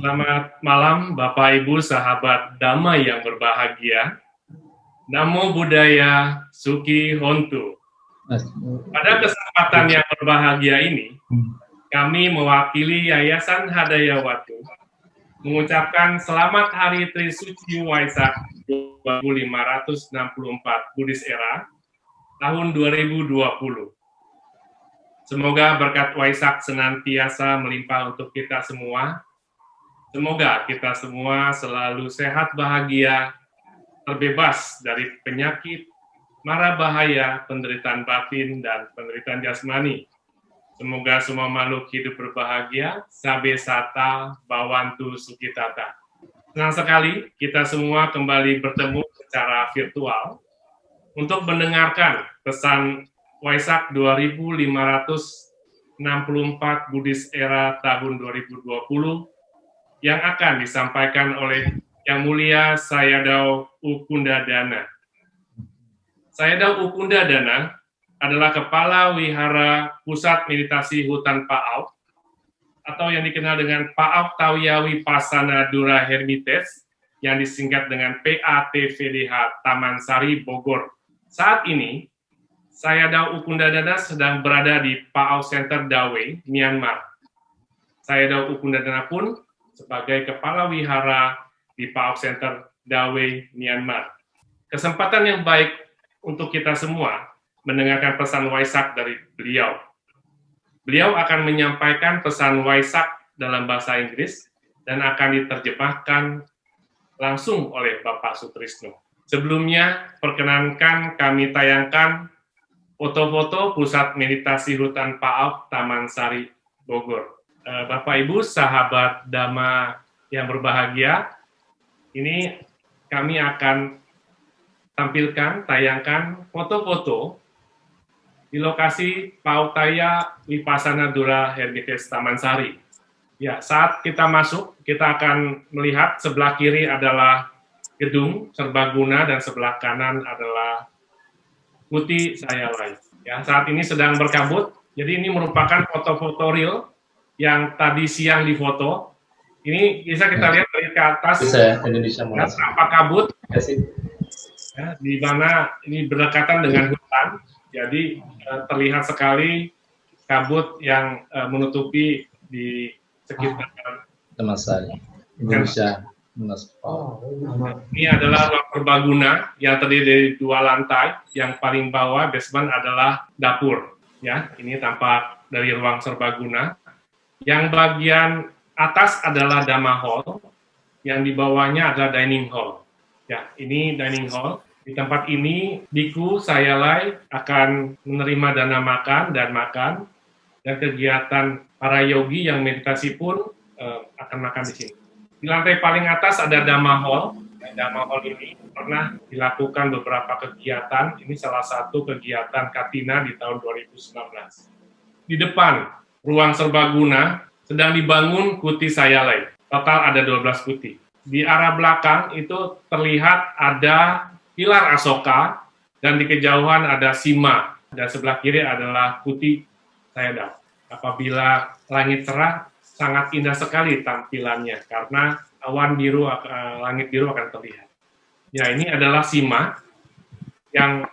Selamat malam Bapak Ibu sahabat damai yang berbahagia. Namo Buddhaya Suki Hontu. Pada kesempatan yang berbahagia ini, kami mewakili Yayasan Hadayawatu mengucapkan selamat Hari Trisuci Waisak 2564 Buddhis Era tahun 2020. Semoga berkat Waisak senantiasa melimpah untuk kita semua. Semoga kita semua selalu sehat bahagia, terbebas dari penyakit, mara bahaya, penderitaan batin, dan penderitaan jasmani. Semoga semua makhluk hidup berbahagia, sabe sata, bawantu sukitata. Senang sekali kita semua kembali bertemu secara virtual untuk mendengarkan pesan Waisak 2564 Buddhis Era tahun 2020 yang akan disampaikan oleh Yang Mulia Sayadaw Ukundadana. Sayadaw Ukundadana adalah Kepala Wihara Pusat Meditasi Hutan Pa'auk, atau yang dikenal dengan Pa'auk Tawiya Vipassana Dura Hermitage, yang disingkat dengan PATVDH Taman Sari, Bogor. Saat ini, Sayadaw Ukundadana sedang berada di Pa'auk Center Dawei, Myanmar. Sayadaw Ukundadana pun sebagai Kepala Wihara di Pa'auk Center Dawei, Myanmar. Kesempatan yang baik untuk kita semua mendengarkan pesan Waisak dari beliau. Beliau akan menyampaikan pesan Waisak dalam bahasa Inggris dan akan diterjemahkan langsung oleh Bapak Sutrisno. Sebelumnya, perkenankan kami tayangkan foto-foto Pusat Meditasi Hutan Pa'auk Taman Sari, Bogor. Bapak Ibu sahabat Dhamma yang berbahagia, ini kami akan tayangkan foto-foto di lokasi Pa'auk Tawiya Vipassana Dura Hermitage Taman Sari. Ya, saat kita masuk, kita akan melihat sebelah kiri adalah gedung serbaguna dan sebelah kanan adalah Kuti Sayalai. Ya, saat ini sedang berkabut, jadi ini merupakan foto-foto real yang tadi siang difoto. Ini bisa kita lihat dari ke atas, Indonesia tanpa kabut, ya, di mana ini berdekatan dengan hutan, jadi terlihat sekali kabut yang menutupi di sekitar Taman Sari, Indonesia. Ini adalah ruang serbaguna yang terdiri dari 2 lantai, yang paling bawah basement adalah dapur. Ya, ini tampak dari ruang serbaguna. Yang bagian atas adalah Dhamma Hall, yang di bawahnya adalah dining hall. Ya, ini dining hall. Di tempat ini, Biku Sayalai akan menerima dana makan, dan kegiatan para yogi yang meditasi pun akan makan di sini. Di lantai paling atas ada Dhamma Hall. Dhamma Hall ini pernah dilakukan beberapa kegiatan. Ini salah satu kegiatan Katina di tahun 2019. Di depan ruang serbaguna sedang dibangun Kuti Sayalai. Total ada 12 kuti. Di arah belakang itu terlihat ada pilar Asoka dan di kejauhan ada Sima. Dan sebelah kiri adalah Kuti Sayadaw. Apabila langit cerah, sangat indah sekali tampilannya karena awan biru, langit biru akan terlihat. Ya, ini adalah Sima yang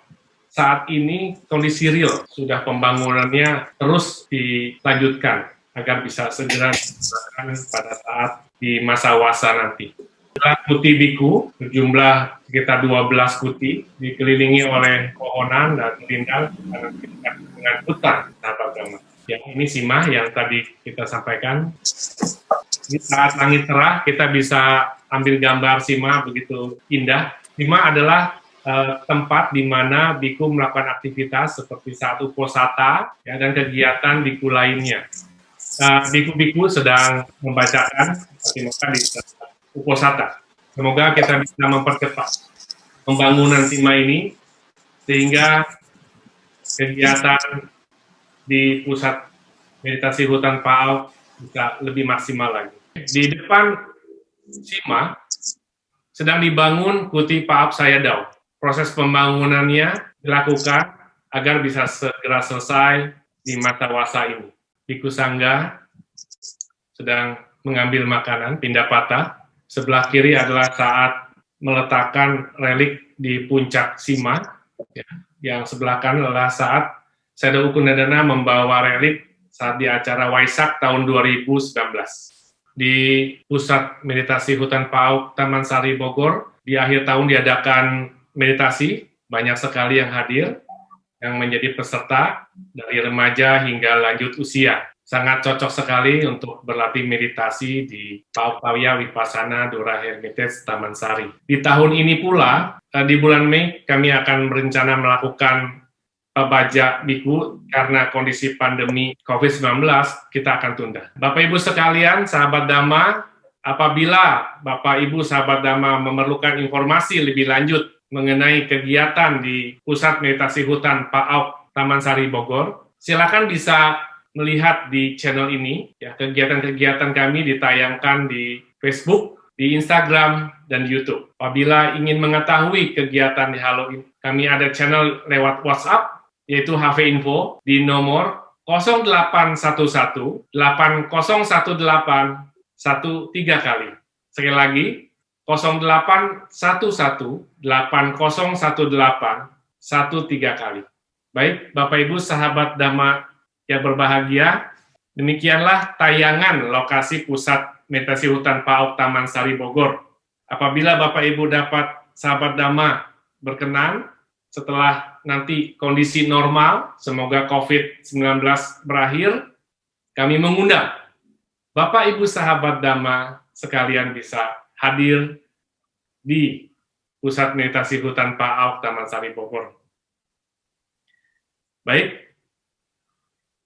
saat ini kondisi real, sudah pembangunannya terus dilanjutkan agar bisa segera dilakukan pada saat di masa wasa nanti. Kuti biku berjumlah sekitar 12 kuti, dikelilingi oleh pohonan dan rindang dengan hutan sahabat Dhamma. Ya, ini Sima yang tadi kita sampaikan. Di saat langit cerah, kita bisa ambil gambar Sima begitu indah. Sima adalah tempat di mana biku melakukan aktivitas seperti saat uposata, ya, dan kegiatan biku lainnya. Biku-biku sedang membacakan Patimokkha di uposata. Semoga kita bisa mempercepat pembangunan Sima ini sehingga kegiatan di pusat meditasi hutan Pa'auk bisa lebih maksimal lagi. Di depan Sima sedang dibangun Kuti Pa'auk Sayadaw. Proses pembangunannya dilakukan agar bisa segera selesai di masa wasa ini. Biku Sangga sedang mengambil makanan, pindah patah. Sebelah kiri adalah saat meletakkan relik di puncak Sima. Ya. Yang sebelah kanan adalah saat Sayadaw U Kundadana membawa relik saat di acara Waisak tahun 2019. Di Pusat Meditasi Hutan PAUK Taman Sari Bogor, di akhir tahun diadakan meditasi, banyak sekali yang hadir, yang menjadi peserta dari remaja hingga lanjut usia. Sangat cocok sekali untuk berlatih meditasi di PAUK Pawya Vipassana Dora Hermitage Taman Sari. Di tahun ini pula, di bulan Mei, kami akan berencana melakukan Baja Biku karena kondisi pandemi COVID-19, kita akan tunda. Bapak Ibu sekalian, sahabat Dhamma, apabila Bapak Ibu sahabat Dhamma memerlukan informasi lebih lanjut mengenai kegiatan di Pusat Meditasi Hutan PAUK Taman Sari Bogor, silakan bisa melihat di channel ini. Ya, kegiatan-kegiatan kami ditayangkan di Facebook, di Instagram, dan YouTube. Apabila ingin mengetahui kegiatan di Halo, kami ada channel lewat WhatsApp, yaitu HV Info, di nomor 0811 8018 13 kali. Sekali lagi, 0811 8018 13 kali. Baik, Bapak Ibu sahabat Dhamma yang berbahagia, demikianlah tayangan lokasi Pusat Meditasi Hutan PAUK Taman Sari Bogor. Apabila Bapak Ibu dapat sahabat Dhamma berkenan, setelah nanti kondisi normal, semoga COVID-19 berakhir, kami mengundang Bapak Ibu sahabat Dhamma sekalian bisa hadir di Pusat Meditasi Hutan PAUK Taman Sari Bogor. Baik,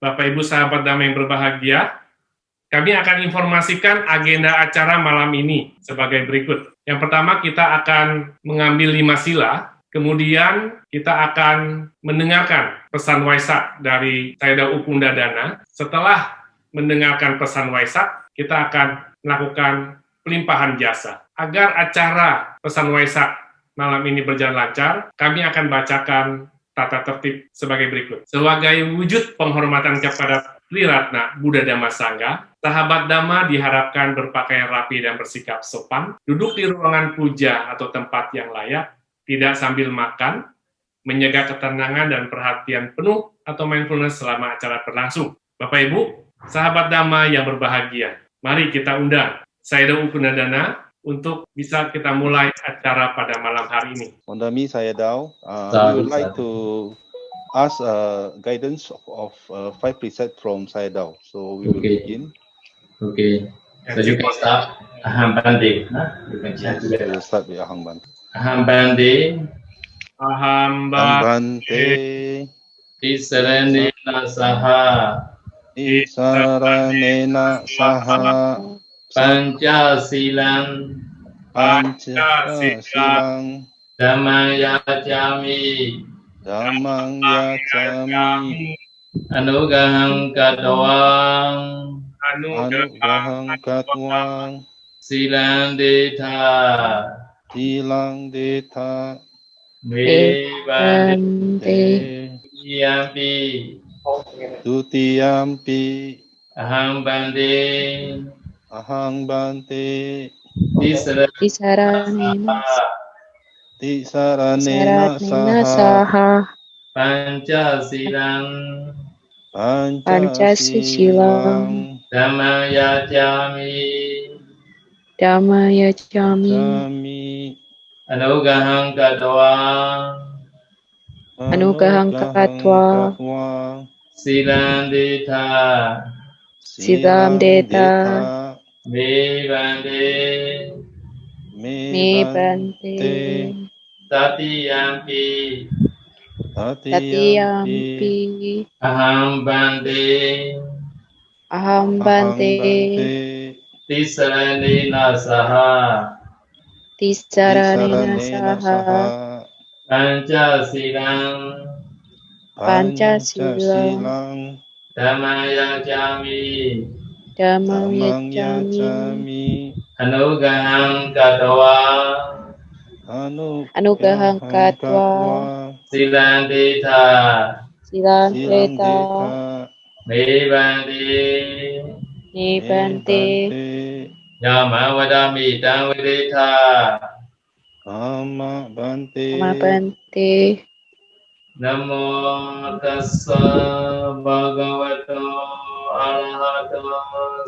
Bapak Ibu sahabat Dhamma yang berbahagia, kami akan informasikan agenda acara malam ini sebagai berikut. Yang pertama, kita akan mengambil 5 sila. Kemudian kita akan mendengarkan pesan Waisak dari Sayadaw U Kundadana. Setelah mendengarkan pesan Waisak, kita akan melakukan pelimpahan jasa. Agar acara pesan Waisak malam ini berjalan lancar, kami akan bacakan tata tertib sebagai berikut. Sebagai wujud penghormatan kepada Triratna Buddha Dhamma Sangha, sahabat Dhamma diharapkan berpakaian rapi dan bersikap sopan, duduk di ruangan puja atau tempat yang layak, tidak sambil makan, menjaga ketenangan dan perhatian penuh atau mindfulness selama acara berlangsung. Bapak Ibu, sahabat Dhamma yang berbahagia, mari kita undang Sayadaw U Kundadana untuk bisa kita mulai acara pada malam hari ini. Mondami Sayadaw, we would like to ask guidance of 5 precepts from Sayadaw. So we will begin. Okay. So you can start Aham Bante. You can chant We together. will start with Aham Bante. Aham Bante. Aham Bante. Isaranena Saha. Isaranena Saha. Pancasilang. Pancasilang. Dhammayacami. Dhammang yacami. Anugahang Katawang. Anugahang katwang. Silang Detha. Tilang deta. Me Bante. Te. Yampi. Tutiyampi. Aham Bante. Ahang Bante. Isaranena Tisaranena Saha. Saha Pancasilang. Pancasilang. Dhammayacami. Dhammayacami Jami. Anugahang Katawang. Anugahang Katwang. Silang Detha. Silam Deta Me Bante. Me Bante Tatiyampi. Tatiyampi Aham Bante. Aham Bante Tisaranena Saha. Tisaranena Saha Pancasilang. Pancasilang Dhammayacami. Dhammayacami Anugahang Katawang. Anugahang Katwang Silang Detha. Silam Deta Me Bante. Me Bante Yama vadami tang videtha. Amma bante. Amma bante. Namo tassa bhagavato arahato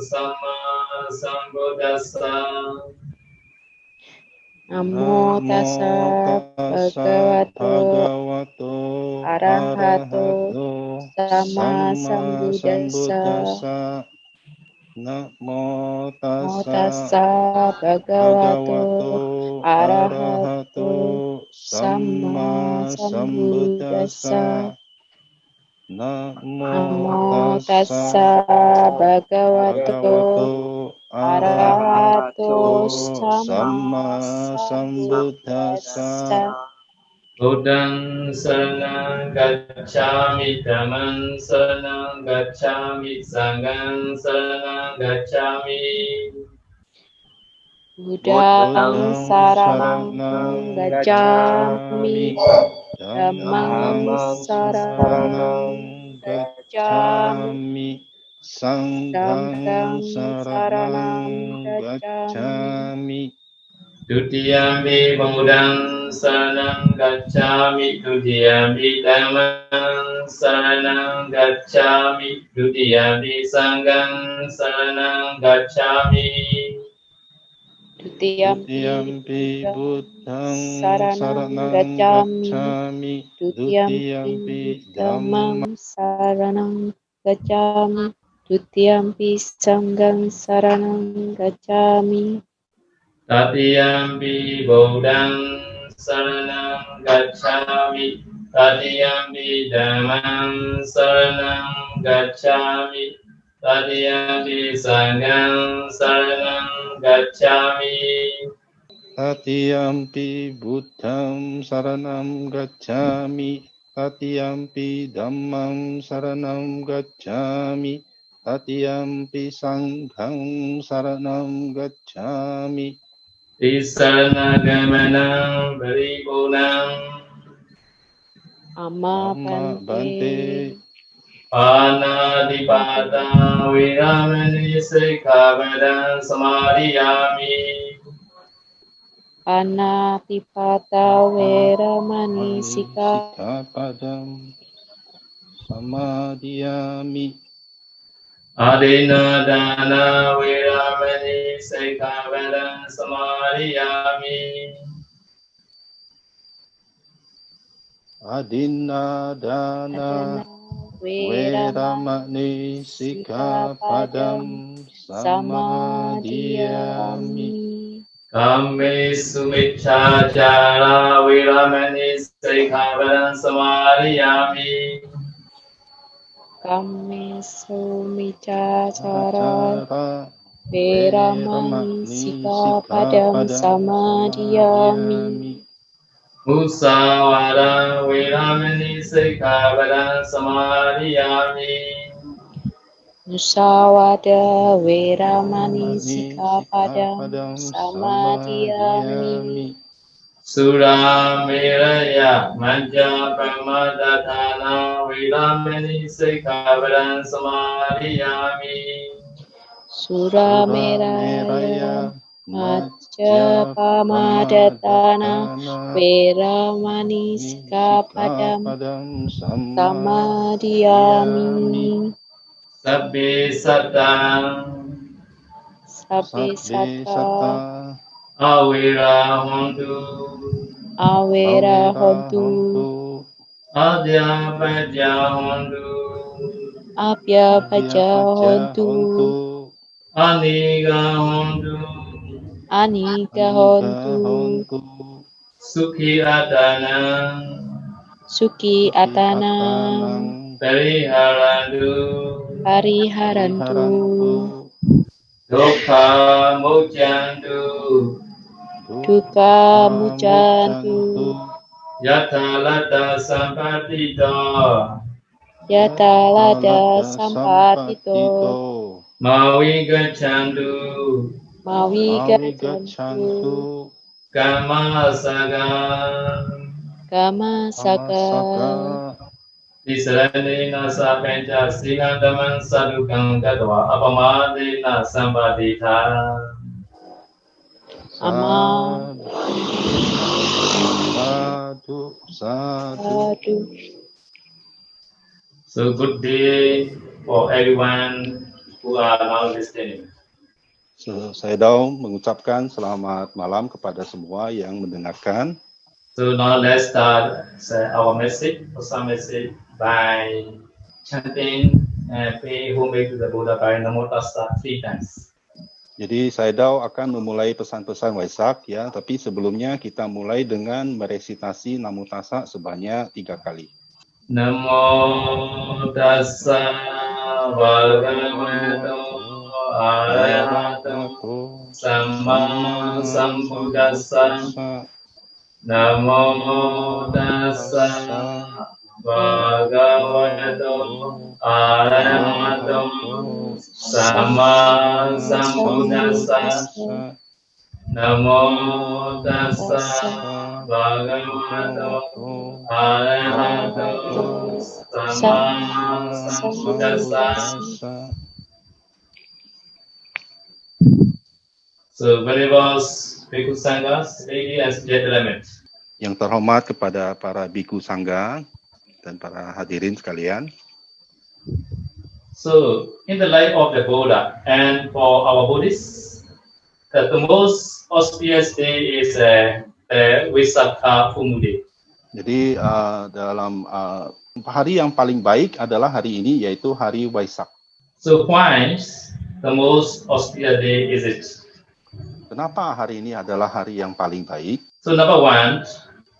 sama sambuddhassa. Namo tassa bhagavato arahato sama sambuddhassa. Namo tassa bhagavato arahato sama sambuddhassa. Namo tassa bhagavato arahato sama sambuddhassa. Buddhang saranang gacchami, dhammang saranang gacchami, sanghang saranang gacchami. Buddhang saranang gacchami, dhammang saranang gacchami, sanghang saranang gacchami. Dutiyampi Buddhang saranang gacchami, dutiyampi dhammang saranang gacchami, dutiyampi sanghang saranang gacchami. Dutiyampi Buddhang saranang gacchami, dutiyampi dhammang saranang gacchami, dutiyampi sanghang saranang gacchami. Tatiyampi Buddhang saranang gacchami, tatiyampi dhammang saranang gacchami, tatiyampi sanghang saranang gacchami. Tatiyampi Buddhang saranam gacchami, tatiyampi dhammam saranam gacchami, tatiyampi sangham saranam gacchami. Tisarana gamanang paripurnang. Amma bante. Panadipata viramani sikkhapadang samadhiyami. Panatipata veramani sikkhapadang samadhiyami. Adina dana viramani sikkhapadang samadhiyami. Adina dana veramani sikkhapadang samadhiyami. Kamme sumicchācara viramani sikkhapadang samadhiyami. Kamme sumicchācara veramani sikkhapadang samadhiyami. Musāvāda viramani sikkhapadang samadhiyami. Musāvāda veramani sikkhapadang samadhiyami. Surameraya Majjapamadatthana viramani sikkhapadang samadhiyami. Surameraya Majjapamadatthana veramani sikkhapadang samadhiyami. Sabbe sattang awira hontu abhyapajja hontu anika hontu sukhi atanang pariharantu dukkha muccantu yatalata sampatito mawigaccantu kama saka Tisaranena sapenca singadamang sadukang gadwa apamadena sampadita. Aman. Sadhu, sadhu. Sadhu. So good day for everyone who are now listening. So, Sayadaw mengucapkan selamat malam kepada semua yang mendengarkan. So now let's start our message, some message by chanting and pay homage to the Buddha by Namo Tassa 3 times. Jadi Sayadaw akan memulai pesan-pesan Waisak ya, tapi sebelumnya kita mulai dengan meresitasi Namo Tassa sebanyak 3 kali. Namo Tassa Bhagavato Arahato Samma Sambuddhassa. Namo Tassa Bhagavato Arahato Samma Sambuddhassa. Namo Tassa Bhagavato Arahato Samma Sambuddhassa. So, venerable Bhikkhu Sanghas, ladies and gentlemen. Yang terhormat kepada para Bhikkhu Sangha dan para hadirin sekalian. So, in the life of the Buddha and for our Buddhists, the most auspicious day is Vaisakha Pumudi. Jadi dalam hari yang paling baik adalah hari ini, yaitu hari Waisak. So, why the most auspicious day is it? Kenapa hari ini adalah hari yang paling baik? So, number one,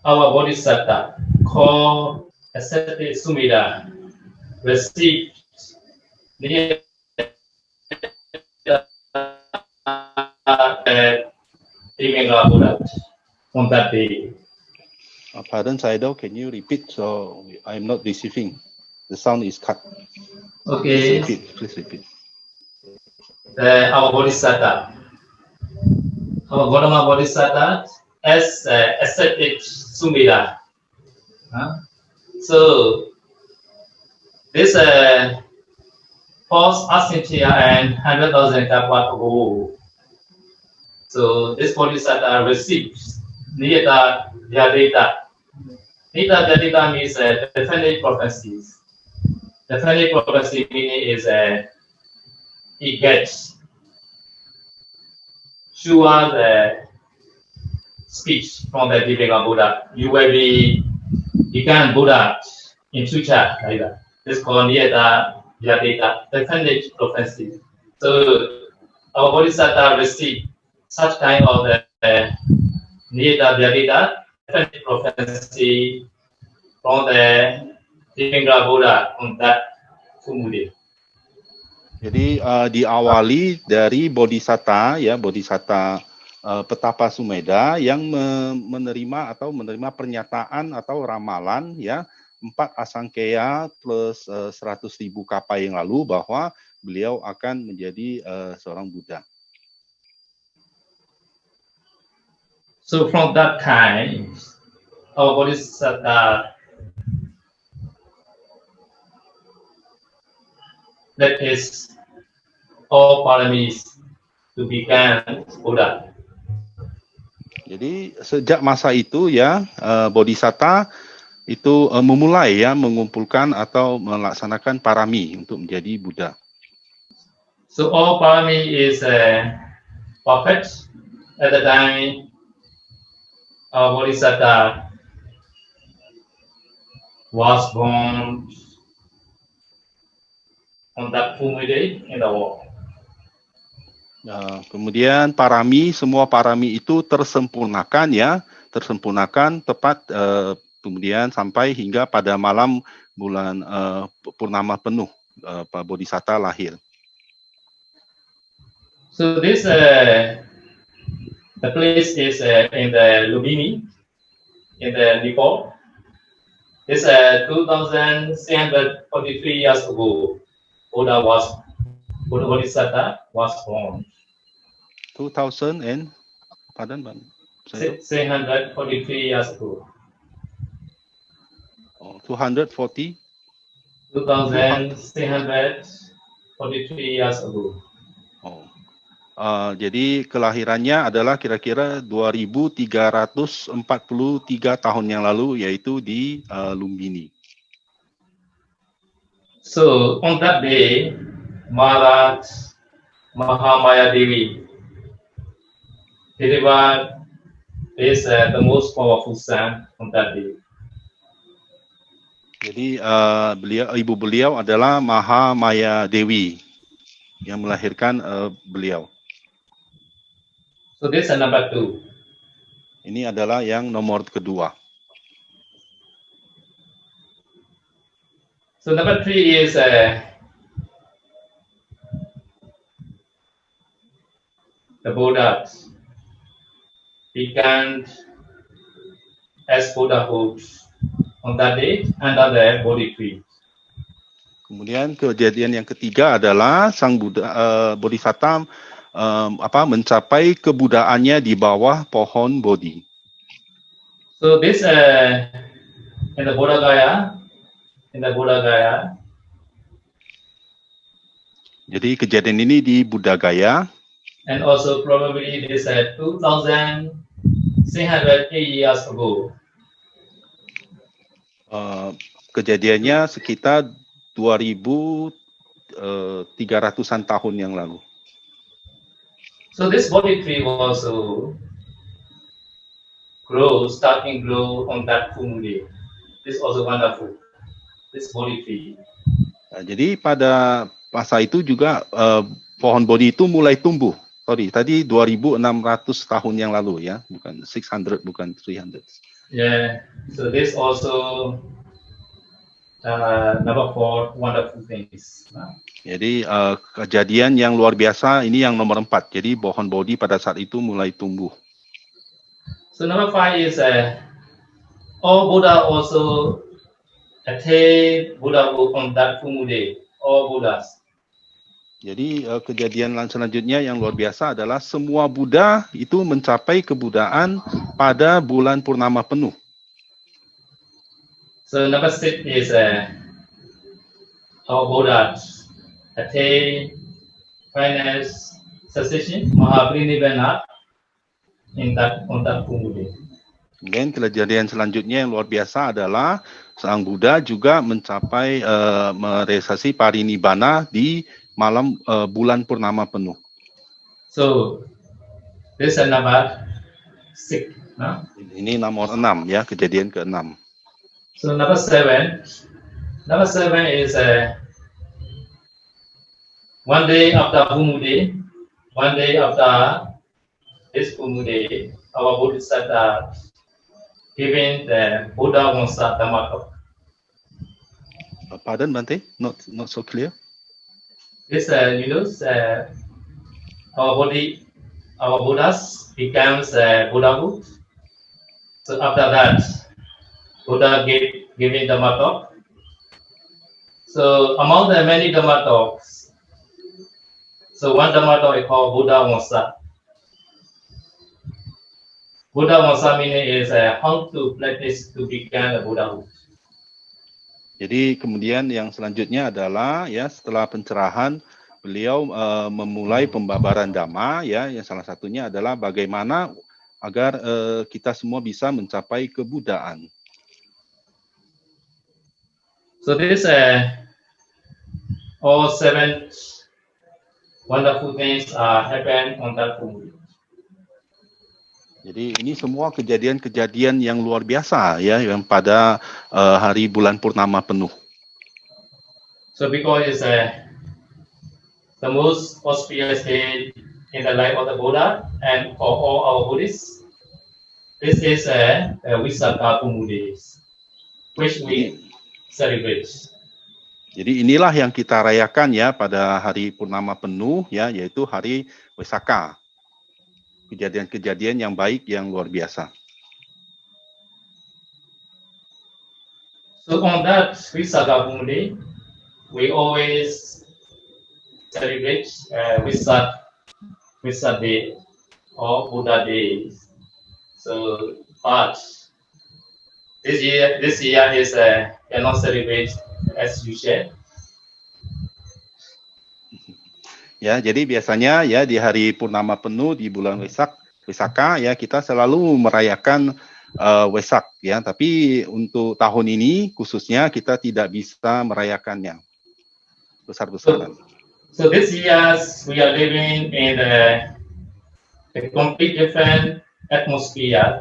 our Bodhisattva called Ascetic Sumedha received the Divanga Buddha on that day. Pardon, Sayadaw, can you repeat? So I'm not receiving. The sound is cut. Okay. Please repeat. Our Bodhisattva, our Gautama Bodhisattva as ascetic Sumedha. So this false Asintiya and 100,000 kappa ago. So this Bodhisattva receives Niyata Vyadita. Niyata Vyadita means definite prophecies. Definite prophecy meaning is he gets sure the speech from the Divanga Buddha. You will become Buddha in future, like that. This is called Niyata Vyadita, definite prophecy. So our Bodhisattva receive such kind of Niyata Vyadita, definite prophecy from the Divanga Buddha on that Pumudi. Jadi diawali dari bodhisatta ya, bodhisatta petapa Sumedha yang menerima pernyataan atau ramalan ya 4 asangkeya plus 100.000 kappa yang lalu bahwa beliau akan menjadi seorang Buddha. So from that time, our Bodhisattva that is all paramis to become Buddha. Jadi sejak masa itu ya bodhisatta itu memulai ya mengumpulkan atau melaksanakan parami untuk menjadi Buddha. So all parami is perfect at the time our Bodhisattva was born on that Pumudi in the world. Kemudian parami, semua parami itu tersempurnakan ya, tersempurnakan tepat kemudian sampai hingga pada malam bulan purnama penuh Pak Bodhisatta lahir. So this the place is in the Lumbini, in the Nepal. This 2,643 years ago, Buddha Bodhisattva was born. 2000 and pardon, Bang. 643 years ago. 240. 2,643 years ago. Jadi kelahirannya adalah kira-kira 2343 tahun yang lalu, yaitu di Lumbini. So on that day, Mahamaya Devi delivered the most powerful son on that day. Jadi ibu beliau adalah Mahamaya Dewi yang melahirkan beliau. So this is number 2. Ini adalah yang nomor kedua. So number 3 is the Buddhas began as Buddhahood on that day under the Bodhi tree. Kemudian kejadian yang ketiga adalah sang Buddha Bodhisatta mencapai kebudaannya di bawah pohon Bodhi. So this in the Buddha Gaya. Jadi kejadian ini di Buddha Gaya. And also probably this 2,308 years ago. Kejadiannya sekitar 2.300-an tahun yang lalu. So this Bodhi tree also starting grow on that full moon day. This is also wonderful. This Bodhi tree. Jadi pada masa itu juga pohon Bodhi itu mulai tumbuh. Tadi 2.600 tahun yang lalu ya, bukan 600, bukan 300. Yeah. So this also number 4 wonderful things. Jadi kejadian yang luar biasa ini yang nomor 4. Jadi pohon Bodhi pada saat itu mulai tumbuh. So number 5 is all Buddha also attain Buddhahood on that full moon day. All Buddhas. Jadi kejadian selanjutnya yang luar biasa adalah semua Buddha itu mencapai kebudaan pada bulan purnama penuh. So number 6 is all Buddhas attain final cessation, Mahaparinibbana on that full moon day. Dan kejadian selanjutnya yang luar biasa adalah sang Buddha juga mencapai merealisasi parinibbana di malam bulan purnama penuh. So this is number 6. Ini nomor 6 ya, kejadian ke-6. So number 7 is one day after full moon day, one day after this full moon day, our Bodhisattva giving the Buddha Wangsa Dhamma talk. Pardon, Bante? Not so clear. This our Buddhas becomes Buddhahood. So after that, Buddha giving Dhamma talk. So among the many Dhamma talks, so one Dhamma talk is called Buddha Wangsa. Buddha Wangsa meaning is how to practice to become a Buddhahood. Jadi kemudian yang selanjutnya adalah ya setelah pencerahan beliau memulai pembabaran Dhamma ya, yang salah satunya adalah bagaimana agar kita semua bisa mencapai kebudaan. So this all 7 wonderful things happen on that full moon. Jadi ini semua kejadian-kejadian yang luar biasa ya, yang pada hari bulan purnama penuh. So because it's the most auspicious day in the life of the Buddha and for all our Buddhists, this is Visakha full moon days, which we celebrate. Jadi inilah yang kita rayakan ya pada hari purnama penuh ya, yaitu hari Visakha. Kejadian-kejadian yang baik yang luar biasa. So on that Visakha full moon day, we always celebrate Vesak Day or Buddha Day. So, but this year is cannot celebrate as usual. Ya, jadi biasanya ya di hari purnama penuh di bulan Wesaka ya kita selalu merayakan Wesak ya. Tapi untuk tahun ini khususnya kita tidak bisa merayakannya besar-besaran. So this year we are living in a complete different atmosphere.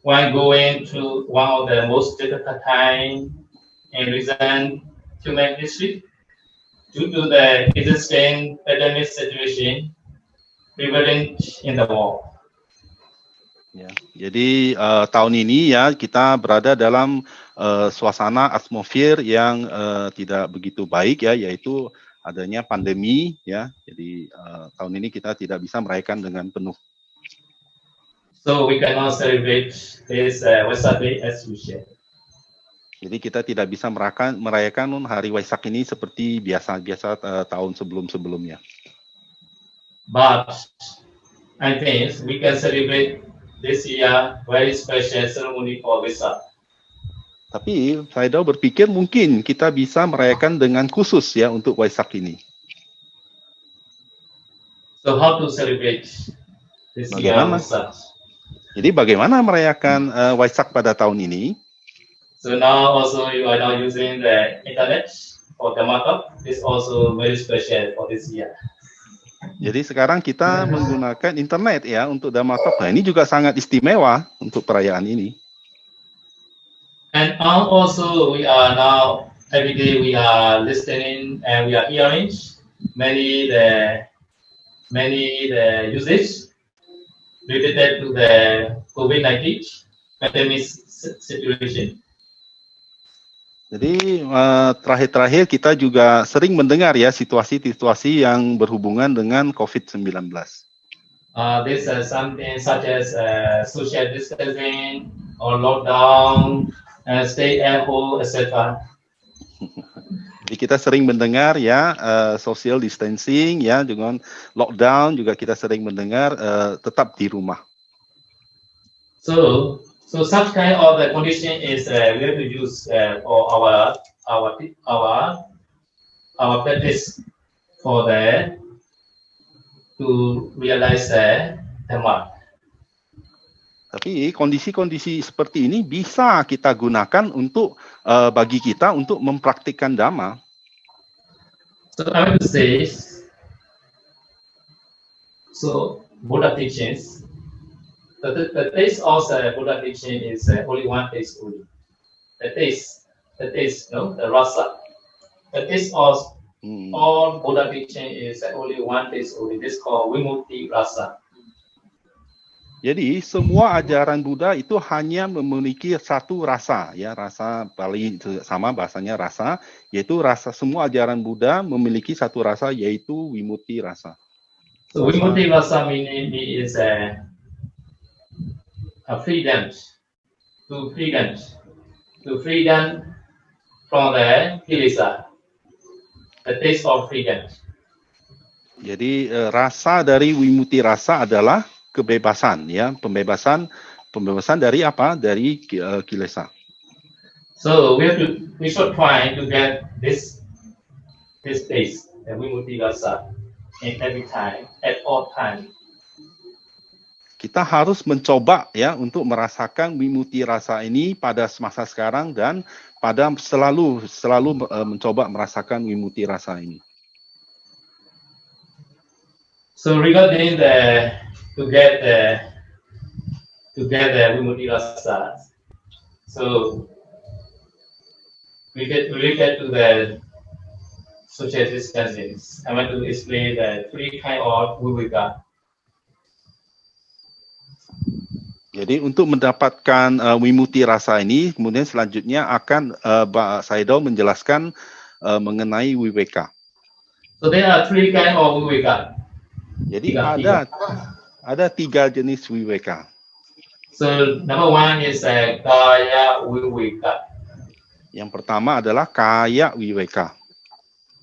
When going through one of the most difficult time in recent human history, due to the existing pandemic situation prevalent in the world. Ya, jadi tahun ini ya kita berada dalam suasana atmosfer yang tidak begitu baik ya, yaitu adanya pandemi ya. Jadi tahun ini kita tidak bisa merayakan dengan penuh. So we cannot celebrate this Wesak Day as usual. Jadi kita tidak bisa merayakan hari Waisak ini seperti biasa-biasa tahun sebelum-sebelumnya. But I think we can celebrate this year very special ceremony for Wesak. Tapi saya berpikir mungkin kita bisa merayakan dengan khusus ya untuk Waisak ini. So how to celebrate this year Wesak? Jadi bagaimana merayakan Waisak pada tahun ini? So now also you are now using the internet for the markup. It's also very special for this year. Jadi sekarang kita menggunakan internet ya untuk Dhamma Talk. Nah, ini juga sangat istimewa untuk perayaan ini. And also we are now every day we are listening and we are hearing many the usage related to the COVID-19 pandemic situation. Jadi terakhir-terakhir kita juga sering mendengar ya situasi-situasi yang berhubungan dengan COVID-19. This is something such as social distancing or lockdown, stay at home, etc. Jadi kita sering mendengar ya social distancing ya dengan lockdown juga kita sering mendengar tetap di rumah. So such kind of the condition is we have to use for our practice for to realize the Dhamma. Tapi kondisi-kondisi seperti ini bisa kita gunakan untuk bagi kita untuk mempraktikkan Dhamma. So I want to say, so Buddha teachings. The taste of Buddha teaching is only one taste only. The taste, no, the rasa. The taste of all Buddha teaching is only one taste only. This is called Vimutti rasa. Jadi semua ajaran Buddha itu hanya memiliki satu rasa, ya rasa paling sama bahasanya rasa, yaitu rasa semua ajaran Buddha memiliki satu rasa yaitu Vimutti rasa. So Vimutti rasa meaning is a freedom from the kilesa, the taste of freedom. Jadi rasa dari Vimutti rasa adalah kebebasan, ya pembebasan dari apa? Dari kilesa. So we should try to get this taste, the Vimutti rasa, in every time, at all time. Kita harus mencoba ya untuk merasakan Vimutti rasa ini pada masa sekarang dan pada selalu mencoba merasakan Vimutti rasa ini. So regarding to get the Vimutti rasa, so we get to the social distancing. I want to explain the three kind of viveka. Jadi untuk mendapatkan Vimutti rasa ini, kemudian selanjutnya akan Sayadaw menjelaskan mengenai Viveka. So there are three kind of Viveka. Jadi ada tiga jenis Viveka. So number one is Kaya Viveka. Yang pertama adalah Kaya Viveka.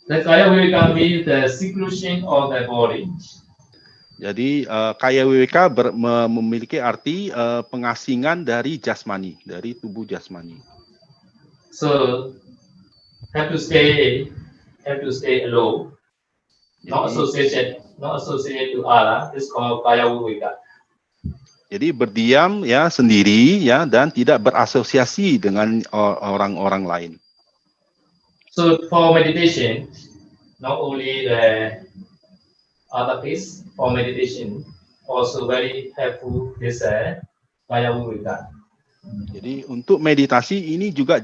The Kaya Viveka means the seclusion of the body. Jadi Kaya Viveka memiliki arti pengasingan dari jasmani, dari tubuh jasmani. So have to stay alone. not associated to Allah. This is called kaya viveka. Jadi berdiam ya sendiri ya dan tidak berasosiasi dengan orang-orang lain. So for meditation, not only the other place, for meditation also very helpful is kaya viveka. Jadi untuk meditasi ini juga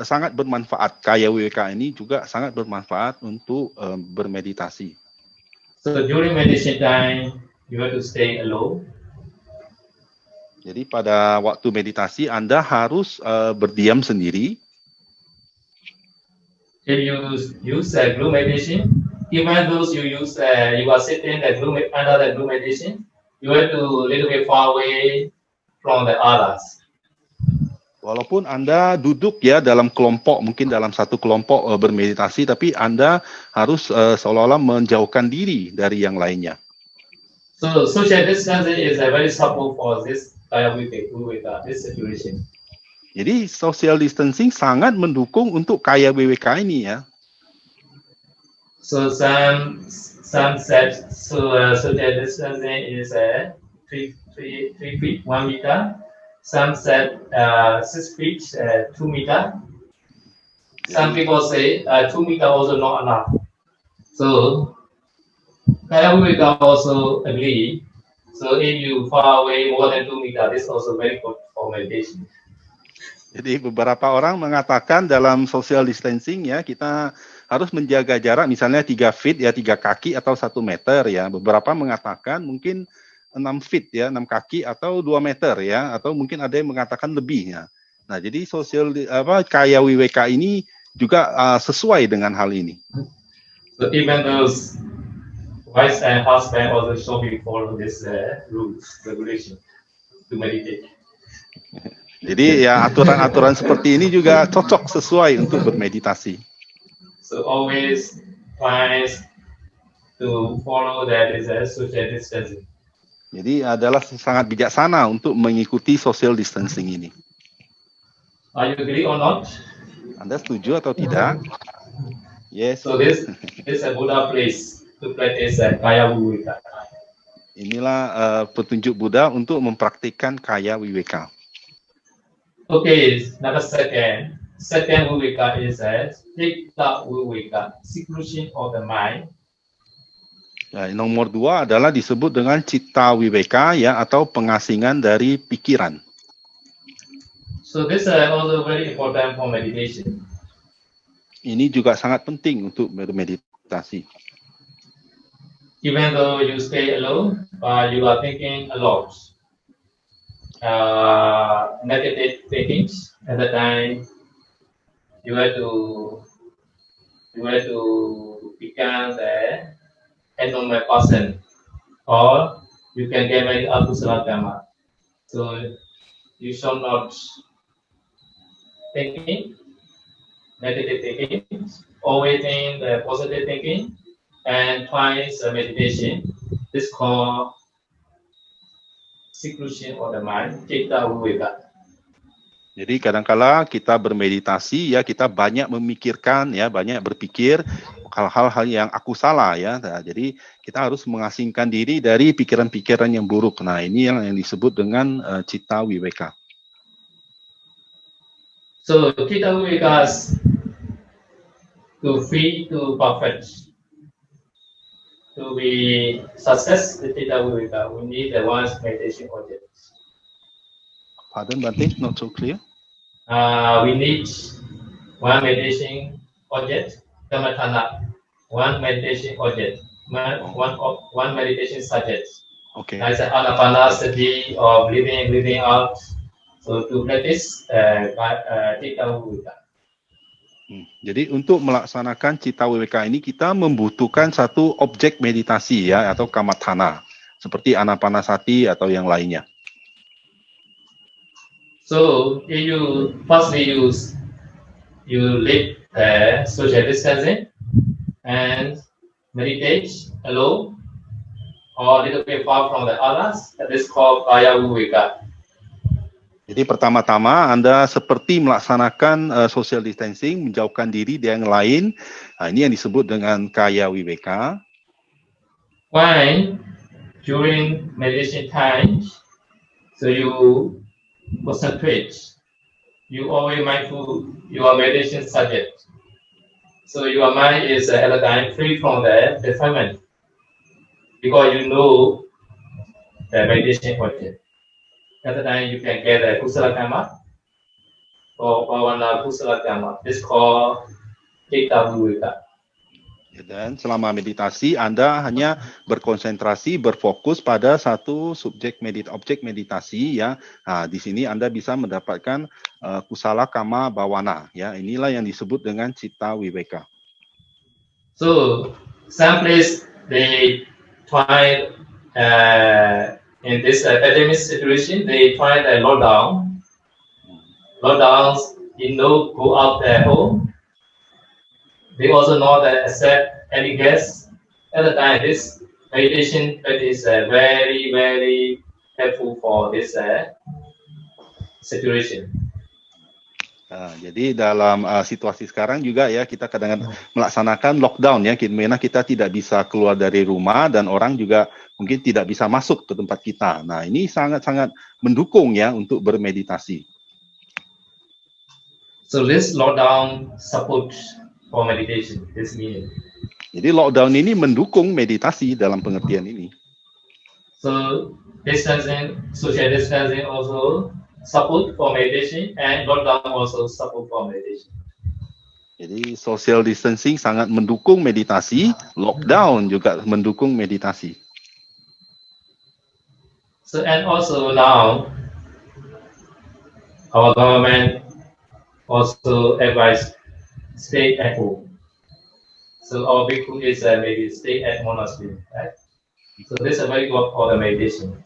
sangat bermanfaat. Kaya viveka ini juga sangat bermanfaat untuk bermeditasi. So during meditation time, you have to stay alone. Jadi pada waktu meditasi Anda harus berdiam sendiri. If you use group meditation, even those you use you are sitting under the group meditation, you have to little bit far away from the others. Walaupun Anda duduk ya dalam kelompok, mungkin dalam satu kelompok bermeditasi, tapi Anda harus seolah-olah menjauhkan diri dari yang lainnya. So social distancing is a very support for this this situation. Jadi social distancing sangat mendukung untuk kaya WWK ini ya. So some said social distancing is 3 feet 1 meter. Some said 6 feet 2 meter. Some people say 2 meter also not enough. So kaya viveka also agree. So if you far away more than 2 meter, this is also very good for meditation. Jadi beberapa orang mengatakan dalam social distancing ya kita harus menjaga jarak misalnya 3 feet ya 3 kaki atau 1 meter ya. Beberapa mengatakan mungkin 6 feet ya 6 kaki atau 2 meter ya atau mungkin ada yang mengatakan lebih ya. Nah jadi kaya viveka ini juga sesuai dengan hal ini. So even those wife and husband also should be follow this rules regulation to meditate. Jadi ya aturan-aturan seperti ini juga cocok sesuai untuk bermeditasi. So always try to follow that is a social distancing. Jadi adalah sangat bijaksana untuk mengikuti social distancing ini. Are you agree or not? Anda setuju atau tidak? Yes. So this is a Buddha place to practice kaya viveka. Inilah petunjuk Buddha untuk mempraktikkan kaya viveka. Okay, number second viveka is citta viveka, seclusion of the mind. Ya, nomor 2 adalah disebut dengan citta viveka ya atau pengasingan dari pikiran. So this is also very important for meditation. Ini juga sangat penting untuk bermeditasi. Even though you stay alone, you are thinking a lot. Negative thinkings at the time. You have to become the normal person, or you can get very akusala dhamma. So you should not thinking negative thinking, always think the positive thinking, and twice meditation. This is called seclusion of the mind, citta viveka. Jadi kadang-kala kita bermeditasi ya kita banyak memikirkan ya banyak berpikir hal-hal yang aku salah ya. Nah, jadi kita harus mengasingkan diri dari pikiran-pikiran yang buruk. Nah ini yang disebut dengan citta viveka. So citta viveka is to free to perfect. To be success with citta viveka, we need the one meditation object. Pardon, Bante, not so clear. We need one meditation object, Dhammatana, one meditation object, one meditation subject. Okay. Like anapanasati or breathing out. So to practice citta viveka. Jadi untuk melaksanakan citta viveka ini kita membutuhkan satu objek meditasi ya atau kamathana seperti anapanasati atau yang lainnya. So if you firstly you live social distancing and meditate alone or a little bit far from the others. That is called kaya viveka. Jadi pertama-tama Anda seperti melaksanakan social distancing, menjauhkan diri dari yang lain. Nah, ini yang disebut dengan kaya viveka. Why during meditation time, so you concentrate, you always mindful your meditation subject. So your mind is at the time free from the defilement because you know the meditation object. At the time you can get a kusala karma or bhavana kusala karma. This called Citta Viveka. Dan selama meditasi Anda hanya berkonsentrasi, berfokus pada satu objek meditasi ya. Di sini Anda bisa mendapatkan kusala kama bawana ya. Inilah yang disebut dengan citta viveka. So some place they try in this academic situation they try the lockdowns, go out their home. They also know that accept any guest. At the time, this meditation is very, very helpful for this situation. Jadi dalam situasi sekarang juga ya kita kadang-kadang melaksanakan lockdown ya, dimana kita tidak bisa keluar dari rumah dan orang juga mungkin tidak bisa masuk ke tempat kita. Nah ini sangat-sangat mendukung ya untuk bermeditasi. So this lockdown support for meditation, this meaning. Jadi lockdown ini mendukung meditasi dalam pengertian ini. So distancing, social distancing also support for meditation, and lockdown also support for meditation. Jadi social distancing sangat mendukung meditasi, lockdown juga mendukung meditasi. So and also now our government also advise stay at home. So our bhikkhu is maybe stay at monastery, right? So this is very good for the meditation.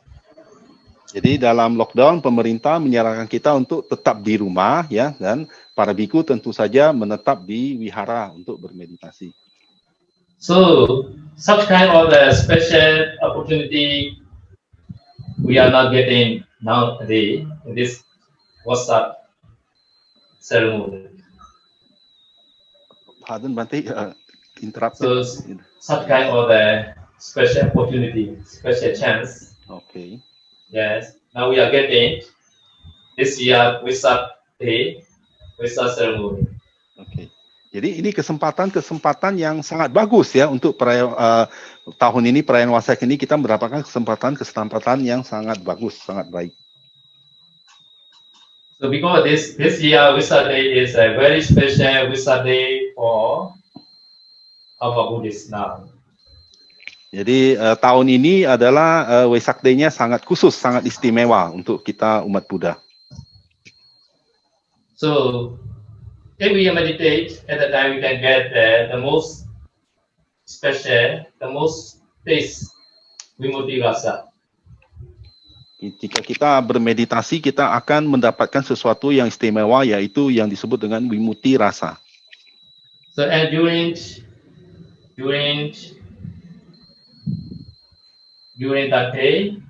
Jadi dalam lockdown pemerintah menyarankan kita untuk tetap di rumah ya, dan para bhikkhu tentu saja menetap di wihara untuk bermeditasi. So such kind of special opportunity we are not getting nowadays in this WhatsApp ceremony. Pardon, Bante, interrupted. So such kind of special opportunity, special chance. Okay. Yes. Now we are getting this year WhatsApp day, WhatsApp ceremony. Okay. Jadi ini kesempatan yang sangat bagus ya untuk tahun ini perayaan Wasak ini kita mendapatkan kesempatan yang sangat bagus, sangat baik. So because this year Wesak Day is a very special Wesak Day for our Buddhists now. Jadi tahun ini adalah Wesak Day-nya sangat khusus, sangat istimewa untuk kita umat Buddha. So if we meditate at the time, we can get the most special, the most taste Vimutti rasa. Jika kita bermeditasi, kita akan mendapatkan sesuatu yang istimewa, yaitu yang disebut dengan vimutti rasa. So and during that day,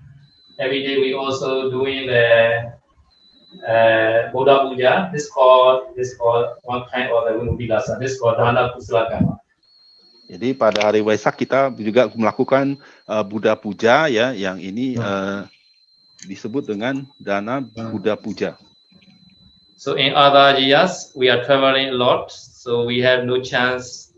every day we also doing the Buddha Puja. This called one kind of the vimutti rasa. This called Dana Kusala Karma. Jadi pada hari Waisak kita juga melakukan Buddha Puja ya, yang ini disebut dengan Dana Buddha Puja. So in other years we are traveling a lot, so we have no chance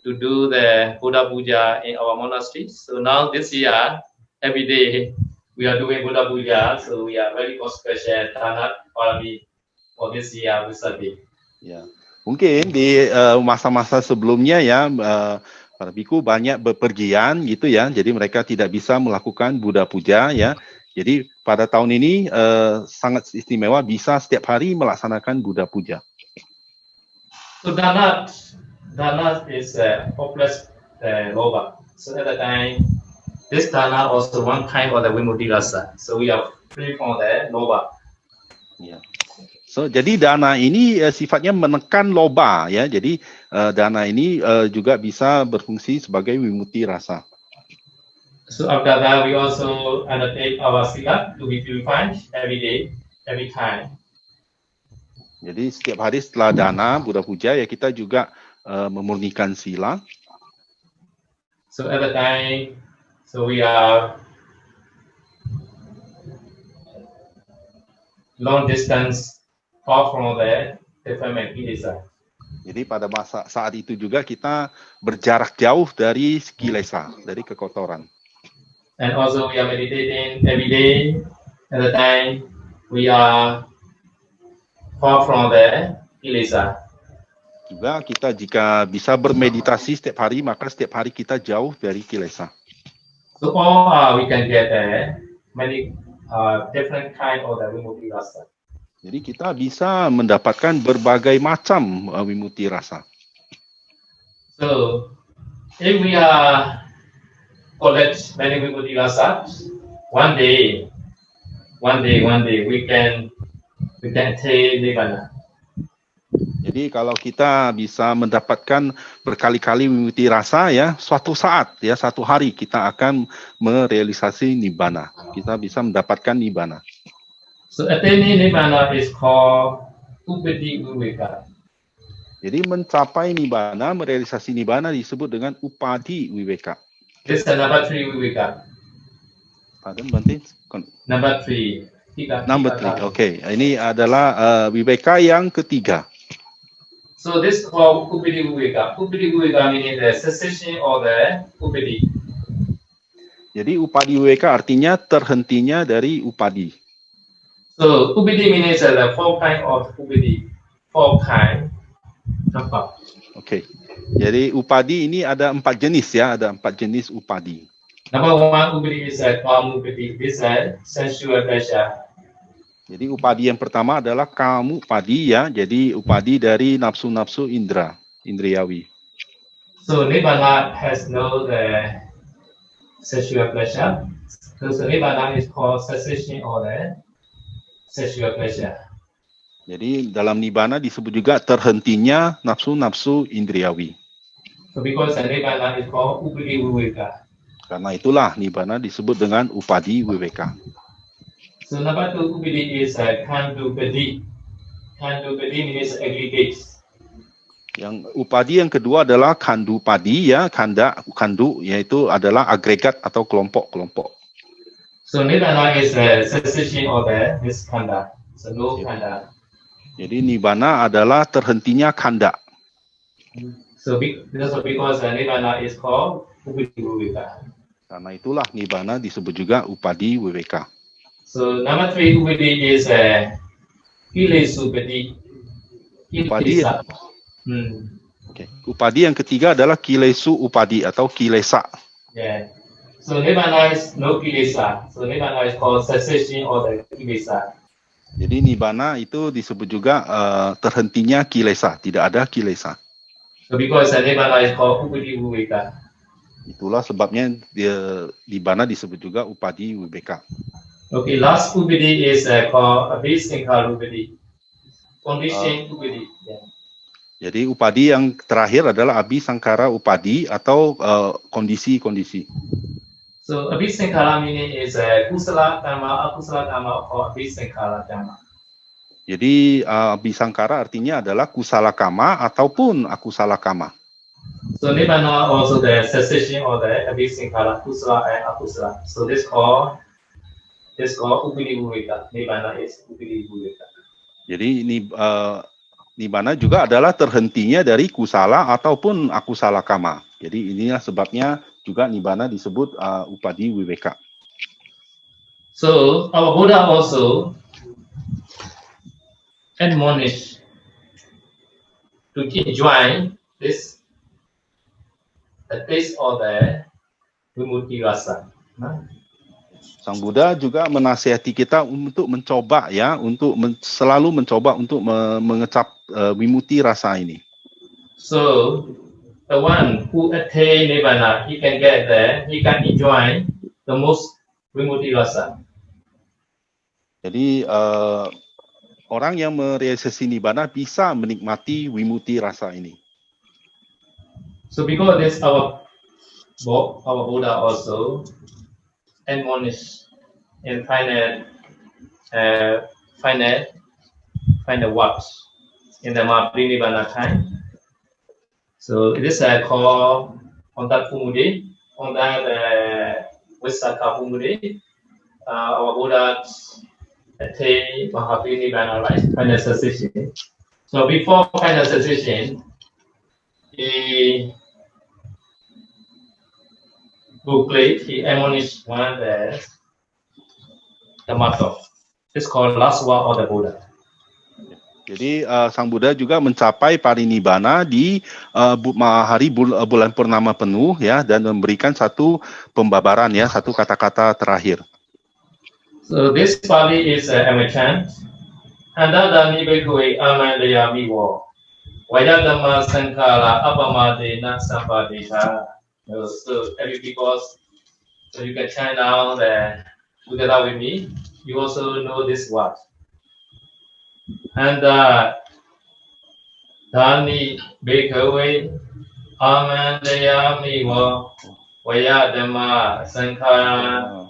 to do the Buddha Puja in our monastery. So now this year, every day we are doing Buddha Puja, so we are very special Dana Parami for this year Wesak Day. Ya, mungkin di masa-masa sebelumnya ya para biku banyak bepergian gitu ya, jadi mereka tidak bisa melakukan Buddha Puja ya. Jadi pada tahun ini sangat istimewa bisa setiap hari melaksanakan Buddha Puja. So Dana is hopeless loba. So at the time, this Dana also one kind of the vimutti rasa. So we are free from the loba. Ya. So jadi dana ini sifatnya menekan loba ya. Jadi dana ini juga bisa berfungsi sebagai vimutti rasa. So after that, we also undertake our sila to be purified every day, every time. Jadi setiap hari setelah dana Buddha Puja ya kita juga memurnikan sila. So at the time, So we are long distance far from the different kilesa. Jadi pada saat itu juga kita berjarak jauh dari kilesa, dari kekotoran. And also we are meditating every day. At the time we are far from the kilesa. Juga kita jika bisa bermeditasi setiap hari, maka setiap hari kita jauh dari kilesa. So all we can get many different kind of the vimutti rasa. Jadi kita bisa mendapatkan berbagai macam wimutti rasa. So if we are collect many vimutti rasa, one day we can attain nibbana. Jadi kalau kita bisa mendapatkan berkali-kali wimutti rasa ya, suatu saat ya, satu hari kita akan merealisasi nibbana. Kita bisa mendapatkan nibbana. So attaining nibbana is called upati viveka. Jadi mencapai nibbana, merealisasi nibbana disebut dengan upadi viveka. This is number 3 viveka. Pardon, Bante? Number 3. Number 3. Oke. Ini adalah viveka yang ketiga. So this is called upati viveka. Upati viveka meaning the cessation of the upati. Jadi upadi viveka artinya terhentinya dari upadi. So upati means the 4 kind of upati. 4 kind. Oke. Jadi upadi ini ada 4 jenis ya, ada 4 jenis upadi. Number 1 upati is kama upati. This is sensual pleasure. Jadi upadi yang pertama adalah kamu padi ya, jadi upadi dari nafsu-nafsu indriyawi. So nibbana has no sexual pleasure. So nibbana is called cessation of the sexual pleasure. Jadi dalam nibbana disebut juga terhentinya nafsu-nafsu indriyawi. So because nibbana is called upadi viveka. Karena itulah nibbana disebut dengan upadi viveka. So number 2 upadi is khandupati. Khandupati means aggregates. Yang upadi yang kedua adalah khandupadi ya, khandu yaitu adalah agregat atau kelompok-kelompok. So nibbana is cessation of this khanda. So no khanda. Jadi nibbana adalah terhentinya khanda. So because nibbana is called upadi viveka. Karena itulah nibbana disebut juga upadi viveka. So number 3 upadi is kilesupati. Upadi. Okay. Upadi yang ketiga adalah kilesu upadi atau kilesa. Yeah. So nibbana is no kilesa. So nibbana is called cessation of the kilesa. Jadi nibbana itu disebut juga terhentinya kilesa, tidak ada kilesa. So because nibbana is called upadi viveka. Itulah sebabnya nibbana disebut juga upadi viveka. Okay, last upadi is called abhisankara upadi. Condition upadi. Yeah. Jadi upadi yang terakhir adalah abhisankara upadi atau kondisi-kondisi. So abhisankara meaning is kusala dhamma, akusala dhamma, or abhisankara dhamma. Jadi abhisankara artinya adalah kusala kama ataupun akusala kama. So nibbana also the cessation of the abhisankara, kusala and akusala. So this called upadi viveka. Nibbana is upadi viveka. Jadi nibbana juga adalah terhentinya dari kusala ataupun akusala kama. Jadi inilah sebabnya juga nibbana disebut upadi viveka. So our Buddha also admonish to enjoy this the taste of the vimutti rasa. Sang Buddha juga menasihati kita untuk mencoba ya, untuk selalu mencoba untuk mengecap wimutti rasa ini. So the one who attain nibbana, he can get there, he can enjoy the most vimutti rasa. Jadi orang yang merealisasi nibbana bisa menikmati wimutti rasa ini. So because this our Buddha also admonish in final words in the Mahaparinibbana time. So it is called on that Fumude, on that Vissaka Pumuri, our Buddha attained Mahaparinibbana, right? Final cessation. So before final cessation, he admonished one the Dhammato. It's called last word of the Buddha. Jadi Sang Buddha juga mencapai parinibbana di hari bulan purnama penuh ya, dan memberikan satu pembabaran ya, satu kata-kata terakhir. So this Pali is chant. Handada nibekwe amandaya miwo. Vayadama sankara apamadena sampadita. So every because so you can chant now together with me. You also know this word. And Dani Bhikkhave Amandayami Wa Vayadama Sankara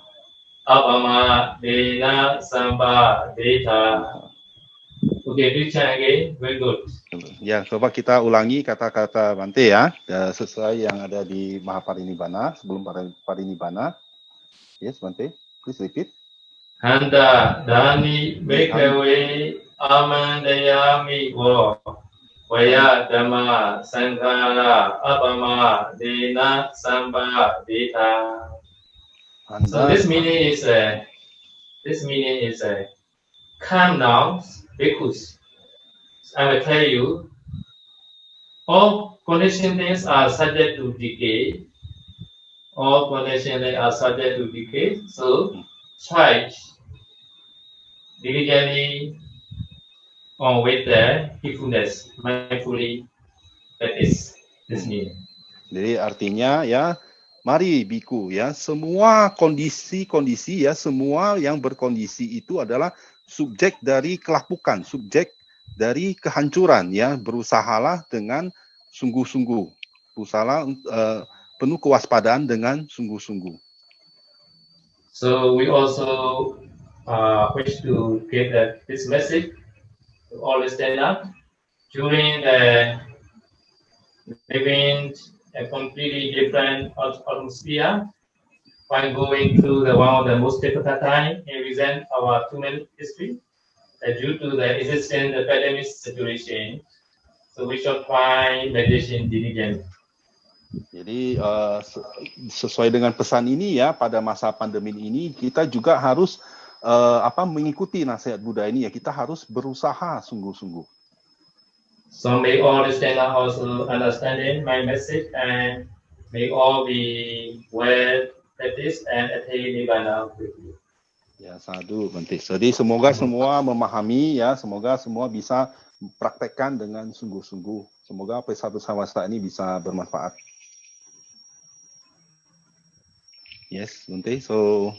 Apama Dena Samba Deta. Okay, please chant again. Very good. Ya, coba kita ulangi kata-kata Bante ya, sesuai yang ada di Mahaparinibbana, sebelum Parinibbana. Yes, Bante, please repeat. Handa Dani Bhikkhave Amandayami Wa Vayadama Sankara Apama Dena Samba Deta. So this meaning is come now, bhikkhus. I will tell you, all conditioned things are subject to decay. All conditioned things are subject to decay. So try diligently on with the heedfulness, mindfully practice this meaning. Jadi artinya ya, mari biku ya, semua kondisi-kondisi ya, semua yang berkondisi itu adalah subjek dari kelapukan, subjek dari kehancuran ya. Berusahalah dengan sungguh-sungguh, berusahalah penuh kewaspadaan dengan sungguh-sungguh. So we also wish to give this message to all stand up during the living a completely different atmosphere. While going through one of the most difficult time in recent our human history, due to the existing pandemic situation, so we should find meditation diligently. Jadi sesuai dengan pesan ini ya, pada masa pandemi ini kita juga harus mengikuti nasihat Buddha ini ya, kita harus berusaha sungguh-sungguh. So may all listeners also understanding my message, and may all be well practice and attain nibbana quickly. Ya, sadhu Bante. Jadi semoga semua memahami ya, semoga semua bisa praktekkan dengan sungguh-sungguh. Semoga pesan-pesan ini bisa bermanfaat. Yes, Bante. So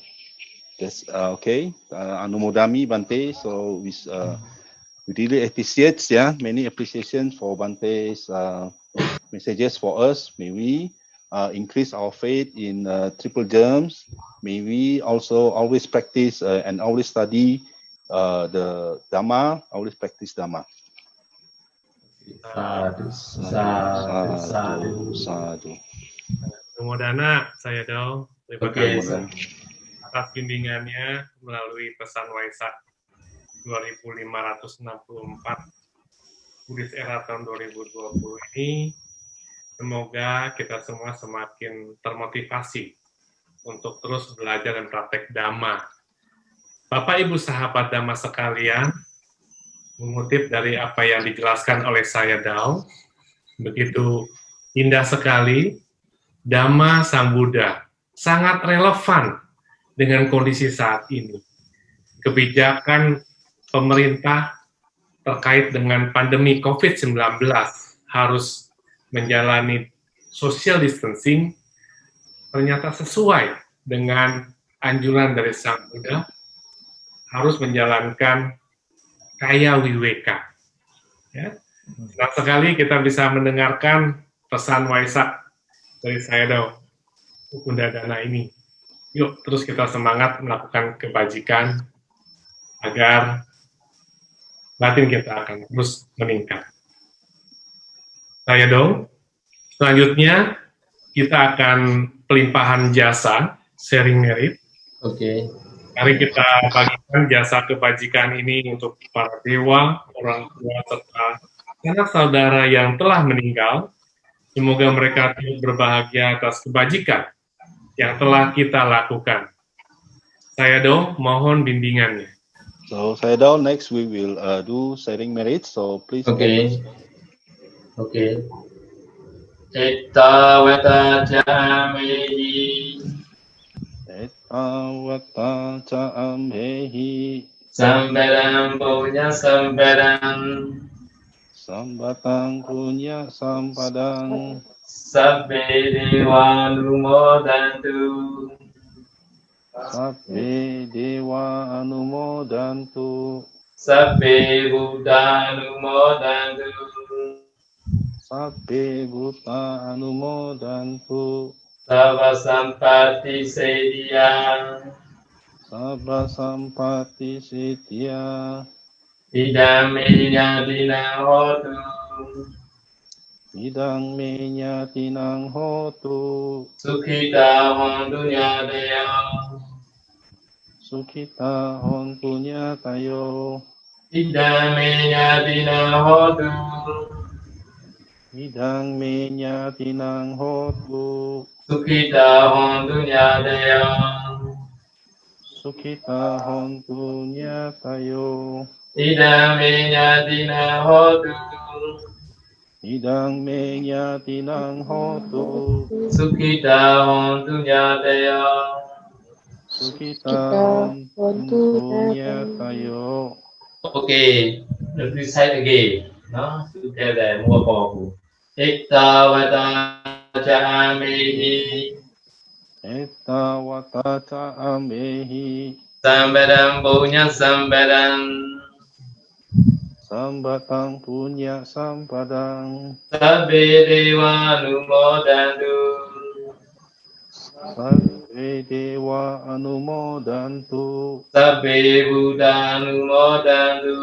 that's okay. Anumodami Bante. So we really appreciate many appreciations for Bante's messages for us. May we increase our faith in triple germs. May we also always practice and always study the Dhamma. Always practice Dhamma. Sadhu, sadhu, sadhu, sadhu. Numodana, saya Dao. Terima kasih atas bimbingannya melalui pesan Waisak 2564 Buddhist Era tahun 2020 ini. Semoga kita semua semakin termotivasi untuk terus belajar dan praktek Dhamma. Bapak Ibu sahabat Dhamma sekalian, mengutip dari apa yang dijelaskan oleh saya Dao, begitu indah sekali, Dhamma Sang Buddha sangat relevan dengan kondisi saat ini. Kebijakan pemerintah terkait dengan pandemi COVID-19 harus menjalani social distancing ternyata sesuai dengan anjuran dari Sang Buddha, harus menjalankan kaya wiveka. Ya. Senang sekali kita bisa mendengarkan pesan Waisak dari saya Dao Undadana ini. Yuk terus kita semangat melakukan kebajikan agar batin kita akan terus meningkat. Saya Dong. Selanjutnya kita akan pelimpahan jasa sharing merit. Okay. Mari kita bagikan jasa kebajikan ini untuk para dewa, orang tua, serta anak saudara yang telah meninggal. Semoga mereka turut berbahagia atas kebajikan yang telah kita lakukan. Saya dong, mohon bimbingannya. So Sayadaw, next we will do sharing merit. So please. Okay. Okay. Etta wata jamehi. Etawata Cambehi Sambaram punya sambaram. Sambatang punya sampadang Sabbe dewa numodantu. Sabbe dewa anumodantu Sabbe buddha numodantu. Sabbe buta anumodantu Sava sampati sedia. Sabba sampati sitya Idam dina hotu. Idang menyatinang hotu Sukhita hondunya daya. Sukita hon punya tayo Idam dina hotu. Idang menyatinang hotu Sukhita hondunya daya. Sukita hon punya tayo Idam dina hotu. Idang menyatinang hotu Sukhita hondunya daya. Sukita hon punya tayo. Okay, let's recite again. No, together more powerful. Ekta vata jamihi. Etta wataca ambehi Sambaram punya sambaram. Sambatang punya sampadang Sabbe dewa numodantu. Sabbe dewa anumodantu Sabbe buddha numodantu.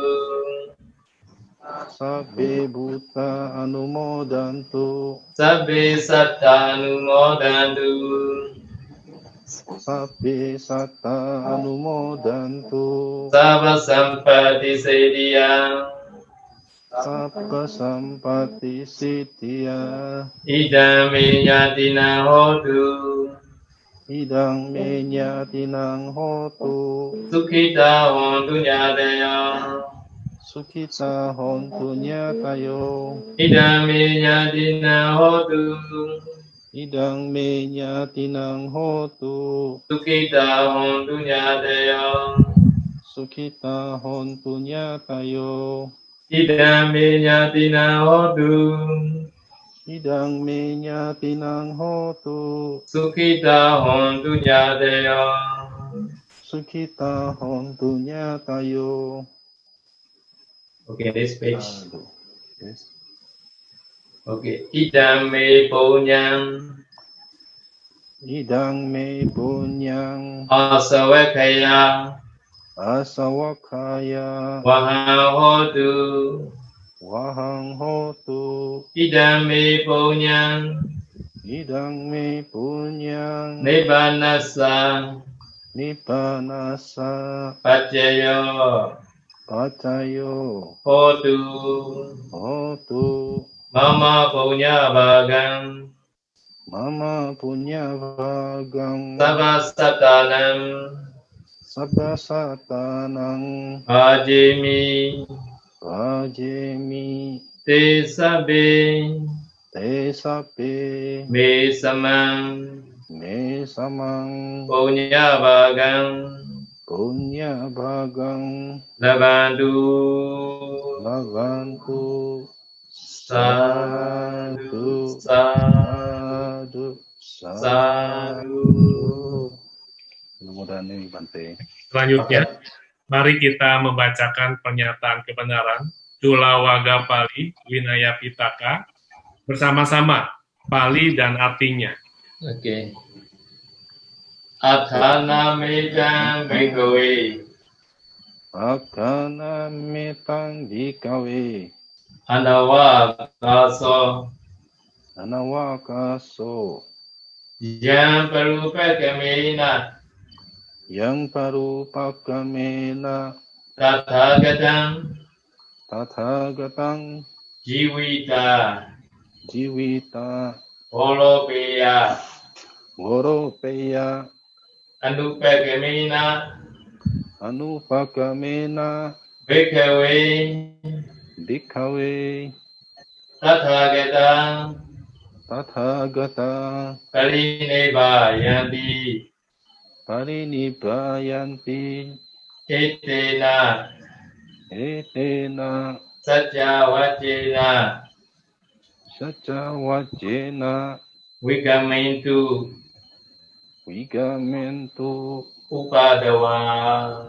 Sabbe buta anumodantu Sabbe satta numodantu. Sabbe satta anumodantu Sabba sampati sedia. Sabba sampati sitya Idam yatina hotu. Idang menyatinang hotu Sukhita hontunya daya. Sukita hontunya tayo Idam yatina hotu. Idang menyatinang hotu Sukhita hontunya daya. Sukita hontunya tayo Idam yatina hotu. Idang menyatinang hotu Sukhita hontunya daya. Sukita hontunya tayo. Okay, this page. Yes. Okay, idam me punyam. Idang me punyang Asawakaya. asawakaya Wahahotu. wahang hotu Idam me punyam. Idang me punyang Nibbanasa. Nippanasa Pacayo. Pacayo Hotu. Hotu Mama punya bagam. Mama punya bagam Sabasatanam. Sabda satanang Ajimi. Pajemi Te sabe. Te sape Me samang. Me samang Punya bagam. Punya bagang Labandu. Lagantu Sadu. Sadu Sadu Sadu. Mudah-mudahan ini Bante. Selanjutnya, mari kita membacakan pernyataan kebenaran Cula Waga Pali Winaya Pitaka bersama-sama Pali dan artinya. Okay. Athana medang bhikkhave. Akana metang dikawe Anawakaso. Anawakaso Yang parupakamena yang parupakamena Tathagatam Tathagatang Jiwita Jiwita Olopeya Voropeya Anupakamena Anupakamena Bhikkhave Bhikkhave Tathagatam Tathagata Parinebhayanti Parinibhayanti Etena Etena Satyavacena Sacawacena Vigamentu Vigamentu Upadawa.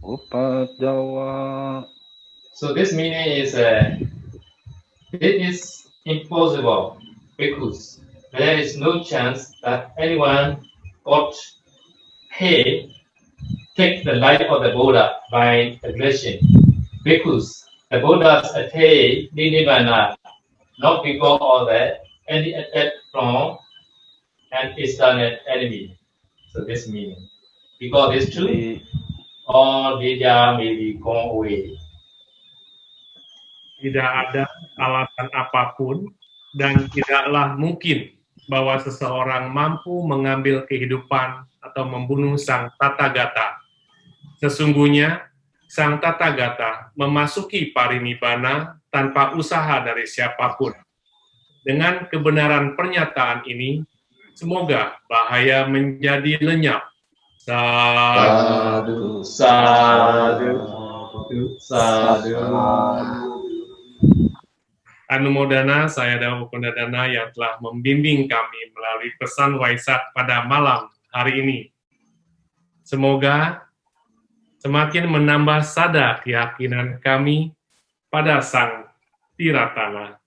Upadawa. So this meaning is it is impossible because there is no chance that anyone got paid take the life of the Buddha by aggression, because the Buddha's attained Nibbana not because of any attack from an external enemy. So this meaning, because it's true, Jadi, all Vidya may be gone away. Tidak ada alasan apapun dan tidaklah mungkin bahwa seseorang mampu mengambil kehidupan atau membunuh Sang Tathagata. Sesungguhnya, Sang Tathagata memasuki parinibbana tanpa usaha dari siapapun. Dengan kebenaran pernyataan ini, semoga bahaya menjadi lenyap. Sadhu, sadhu, sadhu. Anumodana saya Dawa Kundadana yang telah membimbing kami melalui pesan Waisak pada malam hari ini. Semoga semakin menambah sadar keyakinan kami pada Sang Tiratana,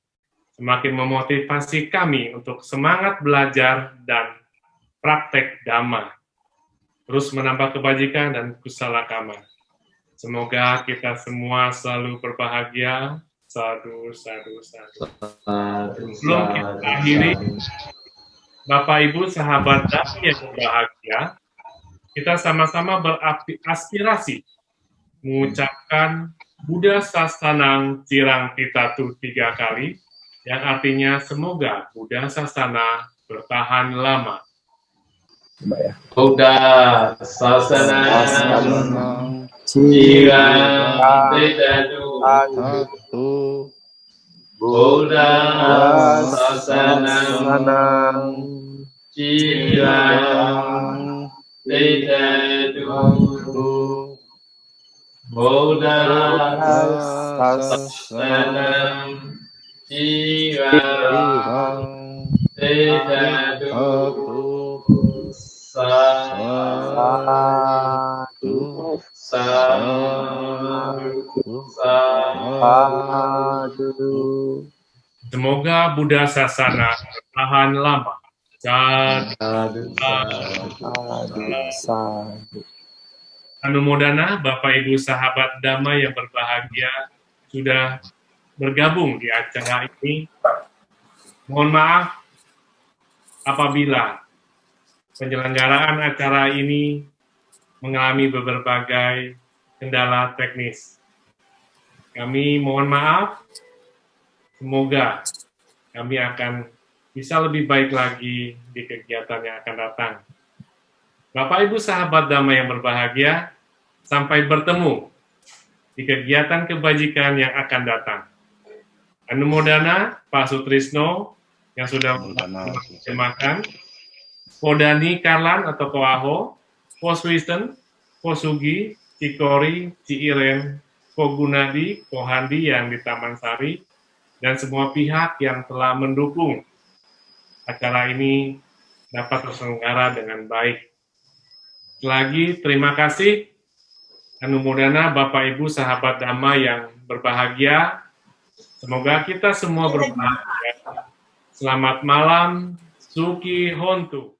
semakin memotivasi kami untuk semangat belajar dan praktek Dhamma, terus menambah kebajikan dan kusala kama. Semoga kita semua selalu berbahagia. Sadu, sadu, sadu. Sebelum kita akhiri, Bapak Ibu sahabat Dhamma yang berbahagia, kita sama-sama beraspirasi mengucapkan Buddha Sasanang Cirang Titatu 3 kali, yang artinya semoga Buddha Sasana bertahan lama. Buddha Sasanang Cirang Titatu Tatu Buddha Sasanang Cirang Titatu Buddha Sasanang Cirang Titatu Sadu Sadu. Semoga Buddha Sasana bertahan lama. Sadu. Anumodana, Bapak Ibu sahabat Dhamma yang berbahagia sudah bergabung di acara ini. Mohon maaf apabila penyelenggaraan acara ini mengalami berbagai kendala teknis. Kami mohon maaf, semoga kami akan bisa lebih baik lagi di kegiatan yang akan datang. Bapak Ibu sahabat Dhamma yang berbahagia, sampai bertemu di kegiatan kebajikan yang akan datang. Anumodana Pak Sutrisno yang sudah menerjemahkan, Kodani Karlan atau Koaho, Ko Swisten, Ko Sugi, Cikori, Ciiren, Ko Gunadi, Ko Handi yang di Taman Sari, dan semua pihak yang telah mendukung acara ini dapat terselenggara dengan baik. Lagi terima kasih Anumodana Bapak Ibu sahabat Dhamma yang berbahagia. Semoga kita semua berbahagia. Selamat malam, Suki Hontu.